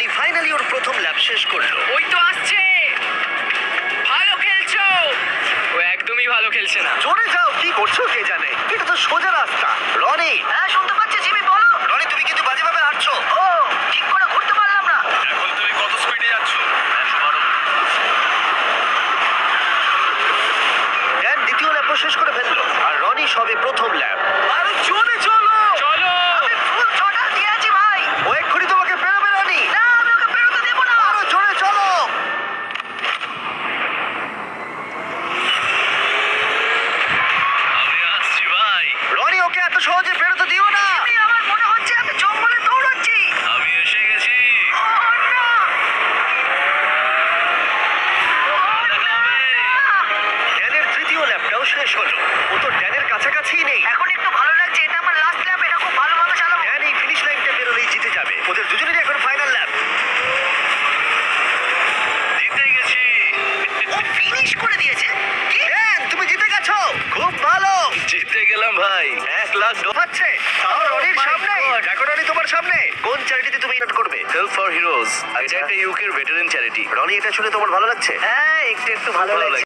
Roni finally ওর প্রথম ল্যাপ শেষ করলো। ওই তো আসছে, ভালো খেলছো। ও একদমই ভালো খেলছে না। জোরে যাও, কি করছো কে জানে। এটা তো সোজা রাস্তা। রনি, হ্যাঁ শুনতে পাচ্ছি জিমি, বলো। রনি, তুমি কিন্তু বাজেভাবে হাঁটছো। ও, ঠিক করে ঘুরতে পারলাম না। এখন তুমি কত স্পিডে যাচ্ছ? 112। ড্যান দ্বিতীয় ল্যাপও শেষ করে ফেললো আর রনি সবে প্রথম ল্যাপ। আরে জোরে চলো। চলো। আমি ফুল ছটা দিয়েছি ভাই। ও এক্ষুনি তোমাকে পেরোবে রনি। না, আমি ওকে পেরোতে দেব না। আরো জোরে চলো। আমি আসছি ভাই। রনি, ওকে এত সহজে পেরোতে দিও না। আমার মনে হচ্ছে আমি জঙ্গলে দৌড়াচ্ছি। আমি এসে গেছি। ড্যানের তৃতীয় ল্যাপটাও শেষ হলো। ও তো ড্যানের কাছাকাছিই নেই। এখন একটু ভালো লাগছে, এটা আমার লাস্ট ল্যাপ। এটা খুব ভালোভাবে চালাবো। ড্যান এই ফিনিশ লাইনটা বেরোলেই জিতে যাবে। ওদের দুজনেরই এখন ফাইনাল ল্যাপ। জিতে গেছি। ও ফিনিশ করে দিয়েছে। কি? ড্যান, তুমি জিতে গেছো। খুব ভালো। জিতে গেলাম ভাই। 1 লাখ ডোবাচ্ছে। তাও রনির সামনে। দেখো রনি, তোমার সামনে। কোন চ্যারিটিতে তুমি এটা করবে? Help for heroes. এটা একটা ইউকের ভেটারেন চ্যারিটি। রনি, এটা শুনে তোমার ভালো লাগছে? হ্যাঁ, একটু ভালো লাগছে।